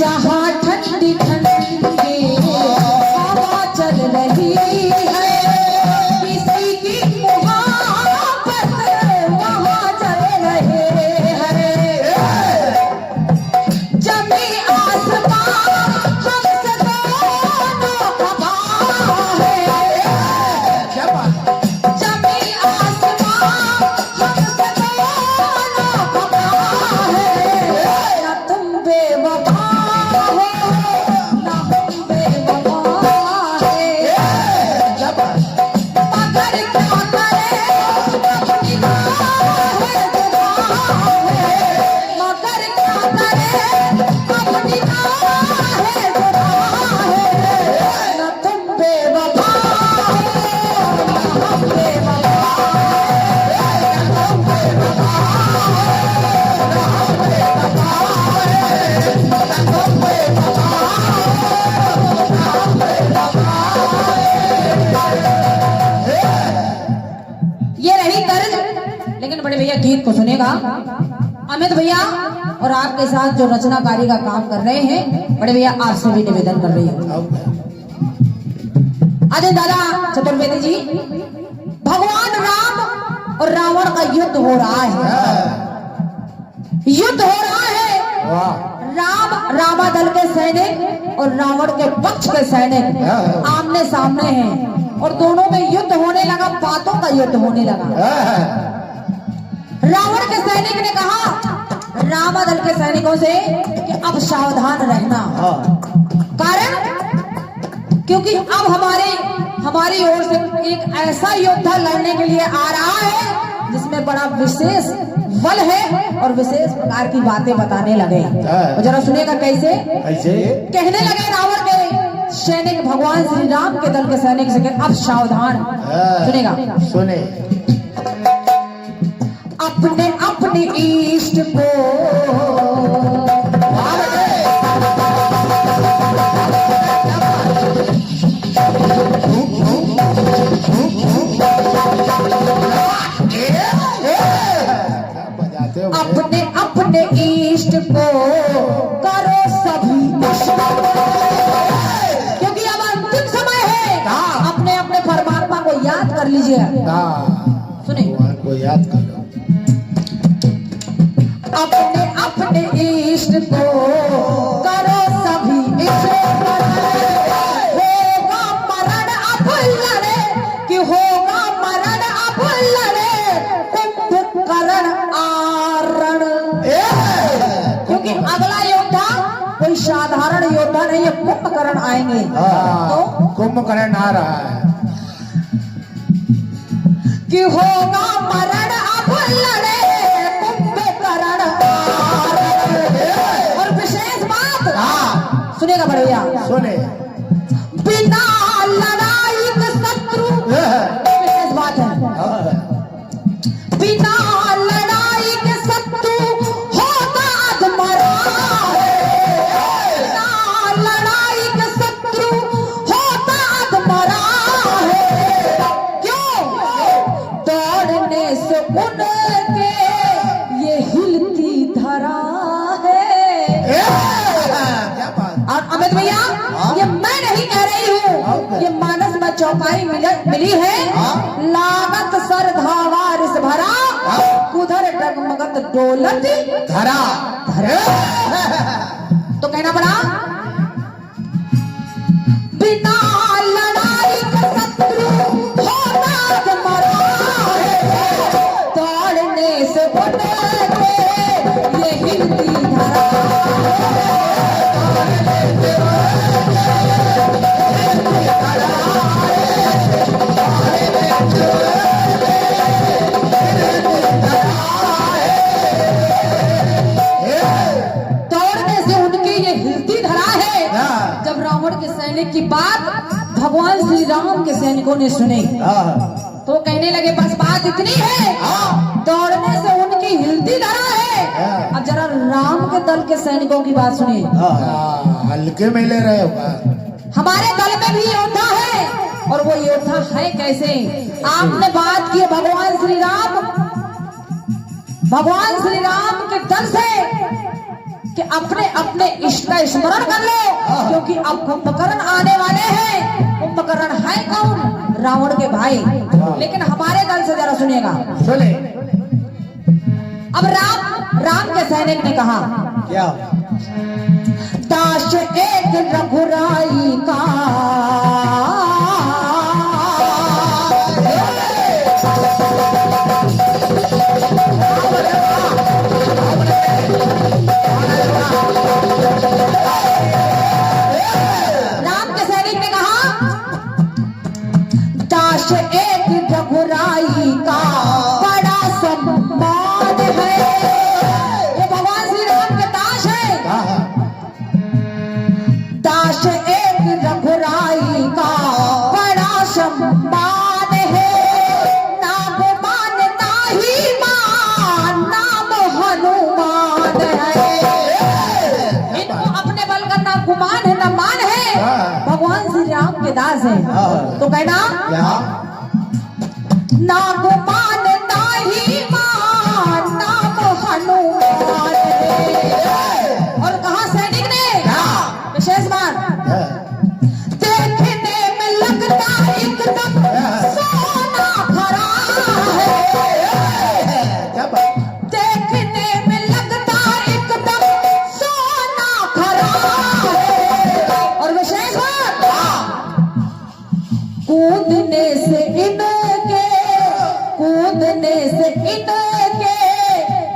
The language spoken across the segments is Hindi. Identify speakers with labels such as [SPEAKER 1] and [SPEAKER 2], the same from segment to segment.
[SPEAKER 1] यहाँ ठंडी ठंडी हवा चल रही है, किसी की मुहाबत वहाँ चल रहे हैं। जमी आसमान हमसे दोनों खफा है, जमी आसमान हमसे दोनों खफा है। ना तुम बेवफा हो ना हम बेवफा है, मगर क्या करे अपनी राहें जुदा है, मगर क्या करे अपनी राहें जुदा है। ना तुम बेवफा हो ना हम बेवफा है, ना तुम बेवफा हो ना हम बेवफा है, ना तुम बेवफा हो ना हम बेवफा है। ये रही तर्ज, लेकिन बड़े भैया गीत को सुनेगा अमित भैया और आपके साथ जो रचनाकारी का काम कर रहे हैं, बड़े भैया आपसे भी निवेदन कर रही हूँ। अजय दादा चतुर्वेदी जी, भगवान राम और रावण का युद्ध हो रहा है, युद्ध हो रहा है। रामा दल के सैनिक और रावण के पक्ष के सैनिक आमने सामने हैं और दोनों में युद्ध होने लगा, बातों का युद्ध होने लगा। रावण के सैनिक ने कहा रामा दल के सैनिकों से कि अब सावधान रहना, कारण क्योंकि अब हमारी ओर से एक ऐसा योद्धा लड़ने के लिए आ रहा है जिसमें बड़ा विशेष बल है और विशेष प्रकार की बातें बताने लगे। तो जरा सुनेगा कैसे कहने लगे रावण के सैनिक भगवान श्री राम के दल के सैनिक से अब सावधान। सुनेगा,
[SPEAKER 2] सुने
[SPEAKER 1] अपने अपने इष्ट को अपने अपने इष्ट को करो सभी, क्योंकि अब अंतिम समय है। अपने अपने परमात्मा को याद कर लीजिए। सुने
[SPEAKER 2] को याद कर लो।
[SPEAKER 1] अपने अपने इष्ट को करो सभी, होगा मरण अब लड़े कि होगा मरण अब लड़े कुंभकर्ण आरण, क्योंकि अगला योद्धा कोई साधारण योद्धा नहीं है, कुंभकर्ण आएंगे। तो
[SPEAKER 2] कुंभकर्ण आ रहा है
[SPEAKER 1] कि होगा मरण अब लड़े कुंभकर्ण आरण। और विशेष बात सुनेगा बढ़िया,
[SPEAKER 2] सुने
[SPEAKER 1] बिना लड़ाई के शत्रु, विशेष बात है, बिना लड़ाई के शत्रु होता अधमरा है, बिना लड़ाई के शत्रु होता अधमरा है। क्यों? दौड़ने से उनके ये हिलती धरा है। और अमित भैया, ये मैं नहीं कह रही हूँ, ये मानस में चौपाई मिली है। लागत सर धावा रिस भरा, उधर डगमगत डोलत
[SPEAKER 2] धरा
[SPEAKER 1] धरा। तो कहना पड़ा बिना लड़ाई का शत्रु होता अधमरा है, दौड़ने से उनके ये हिलती धरा है। दौड़ने से उनकी ये हिलती धरा है। जब रावण के सैनिक की बात भगवान श्री राम के सैनिकों ने सुनी तो कहने लगे बस बात इतनी है, दौड़ने से उनकी हिलती धरा है। अब जरा राम के दल के सैनिकों की बात सुनिए।
[SPEAKER 2] हल्के में ले रहे हो,
[SPEAKER 1] हमारे दल में भी योद्धा है, और वो योद्धा है कैसे? आपने बात की भगवान श्री राम के दल से कि अपने अपने इष्ट का स्मरण कर लो, क्योंकि अब कुंभकर्ण आने वाले हैं। कुंभकर्ण है कौन? रावण के भाई। लेकिन हमारे दल से जरा सुनिएगा।
[SPEAKER 2] सुने
[SPEAKER 1] अब राम के सैनिक ने कहा,
[SPEAKER 2] क्या?
[SPEAKER 1] दाश एक रघुराई का राम के सैनिक ने कहा, दाश एक रघुराई का बड़ा सम्मान है। ये भगवान श्री राम के दास है। दाश एक रघुराई का बड़ा सम्मान है। नाम मानता ही मान, नाम हनुमान है। इनको अपने बल का ना गुमान है ना मान है। भगवान श्री राम के दास है। तो कहना
[SPEAKER 2] क्या?
[SPEAKER 1] ना गुमानता ही मान, नाम हनुमान है। और कहा सैनिक ने विशेष बात, देखने में लगता एकदम सोना भरा है।
[SPEAKER 2] क्या बात?
[SPEAKER 1] देखने में लगता एकदम सोना भरा है। और विशेष बात, कूदने से इनके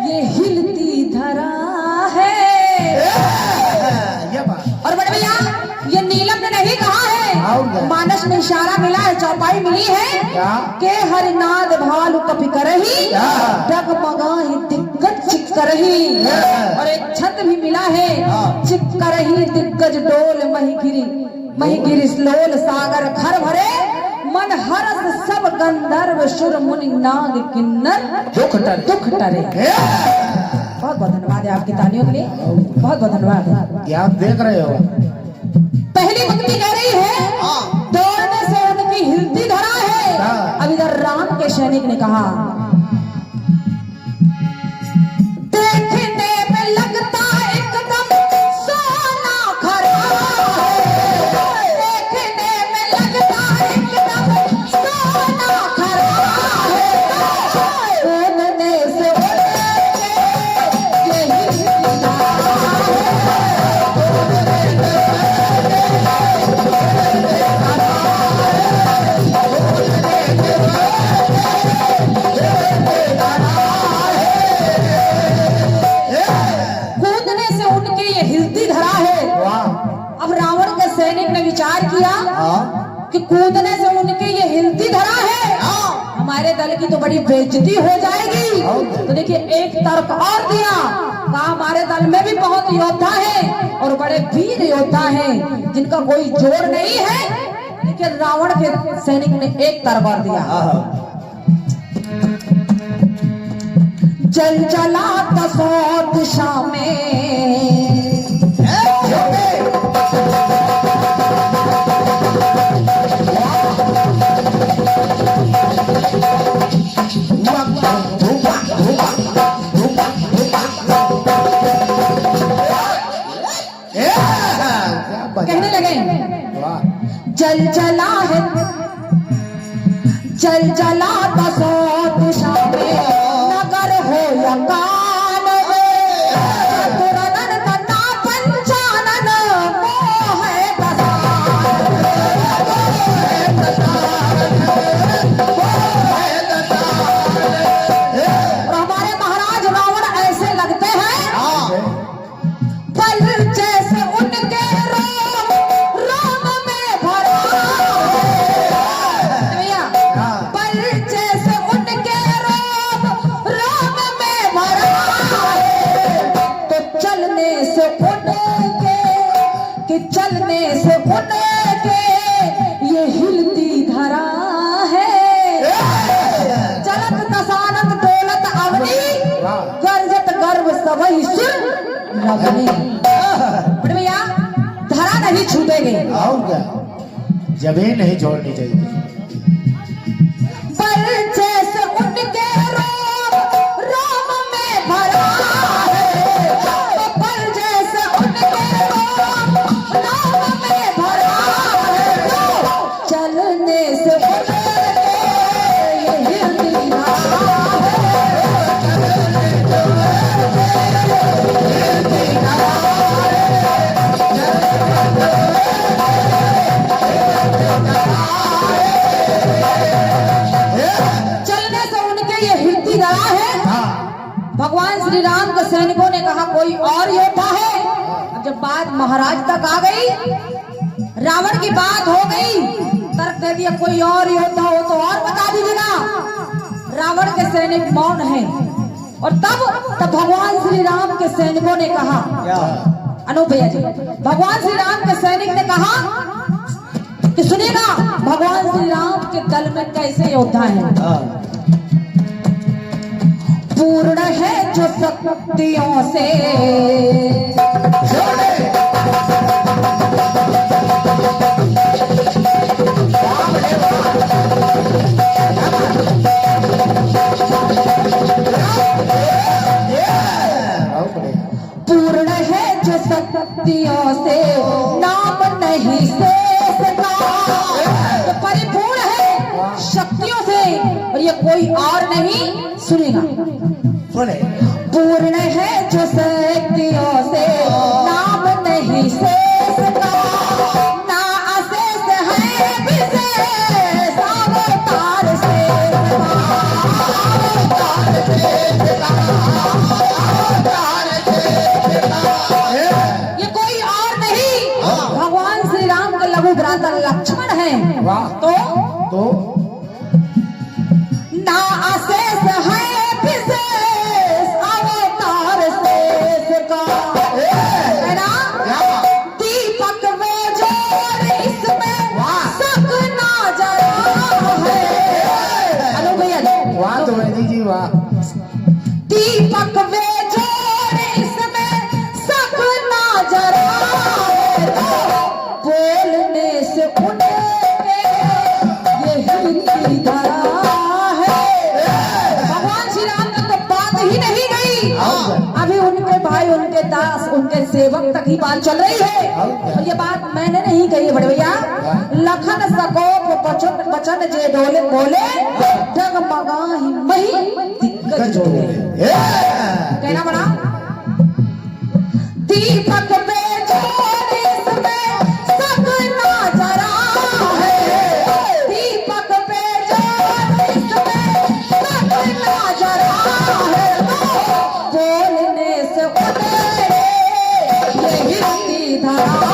[SPEAKER 1] ये हिलती धरा है।
[SPEAKER 2] ये बात।
[SPEAKER 1] और बड़े भैया, ये नीलम ने नहीं कहा है, मानस में इशारा मिला है, चौपाई मिली है।
[SPEAKER 2] क्या?
[SPEAKER 1] के हरिनाद भालू कपि करही, डगमगाही दिग्गज चिक करही। और एक छंद भी मिला है, चिक करही दिग्गज डोल मही गिरी लोल सागर खर भरे। मन हरस सब गंधर्व सुर मुनि नाग किन्नर दुख टरे। बहुत बहुत धन्यवाद है आपकी तालियों के लिए, बहुत बहुत धन्यवाद है।
[SPEAKER 2] क्या आप देख रहे हो?
[SPEAKER 1] पहली पंक्ति कह रही है, दौड़ने से उनकी हिलती धरा है। अब इधर राम के सैनिक ने कहा, देखने में लगता एकदम सोना खरा है। देखने में लगता एकदम सोना खरा है। कूदने से ये हिलती धरा कूदने से उनकी ये हिलती धरा है।
[SPEAKER 2] वाह।
[SPEAKER 1] अब रावण के सैनिक ने विचार किया कि कूदने से उनकी ये हिलती धरा है, हमारे दल की तो बड़ी बेइज्जती हो जाएगी। तो देखिए एक तर्क और दिया, कहा हमारे दल में भी बहुत योद्धा है और बड़े वीर योद्धा हैं जिनका कोई जोड़ नहीं है। लेकिन रावण के सैनिक ने एक तर्क और दिया, जल जला दसो दिशा में। कहने लगे, जल जला है, जल जला दसो दिशा में, नगर हो या कान में, तुरनन तना पंचानन मोह है और हमारे महाराज रावण ऐसे लगते हैं पल जैसे उनके रोम में भरा है। भैया, पल जैसे उनके रोम में भरा है। तो चलने से उनके, कि चलने से उनके ये हिलती धरा है। चलत दसानत डोलत अवनी, गर्जत गर्व सबही सुर रवनी। बड़े भैया, धरा नहीं छूटेंगे।
[SPEAKER 2] और क्या? जमीन नहीं छोड़नी चाहिए।
[SPEAKER 1] पर जैसे उनके रोम में भरा है, तो पर जैसे श्री राम के सैनिकों ने कहा कोई और योद्धा है। अब जब बात महाराज तक आ गई, रावण की बात हो गई, तर्क दे दिया कोई और योद्धा हो तो और बता दीजिएगा। रावण के सैनिक मौन हैं। और तब भगवान श्री राम के सैनिकों ने कहा, अनूप भैया जी, भगवान श्री राम के सैनिक ने कहा कि सुनिएगा भगवान श्री राम के दल में कैसे योद्धा हैं। पूर्ण है जो शक्तियों से, पूर्ण है जो शक्तियों से, नाम नहीं शेष का। तो परिपूर्ण है शक्तियों से, और ये कोई और नहीं, सुनेगा
[SPEAKER 2] बोले
[SPEAKER 1] पूर्ण है जो शक्तियों से, नाम नहीं शेष का, ना अशेष है विशेष अवतार से। ये कोई और नहीं, भगवान श्री राम के लघु भ्राता लक्ष्मण है। तो ना अशेष है विशेष अवतार शेष का, है ना। दीपक में जोर इसमें शक ना जरा है। अनु भैया
[SPEAKER 2] वाह तो वैदी जी वाह।
[SPEAKER 1] दीपक में जोर इसमें शक ना जरा है। तो बोलने से उनके यही की धरा है। भगवान श्री राम तक तो बात ही नहीं गई, अभी उनके भाई, उनके दास, उनके सेवक तक ही बात चल रही है। और ये बात मैंने नहीं कही है बड़े भैया, लखन सकोप बचन बचन जे डोले बोले, डगमगा ही मही दिग्गज जोड़े। कहना बड़ा दीपक में जोर इसमें शक ना जरा है। दीपक में जोर इसमें शक ना जरा है। तो बोलने से उतरे यही की धरा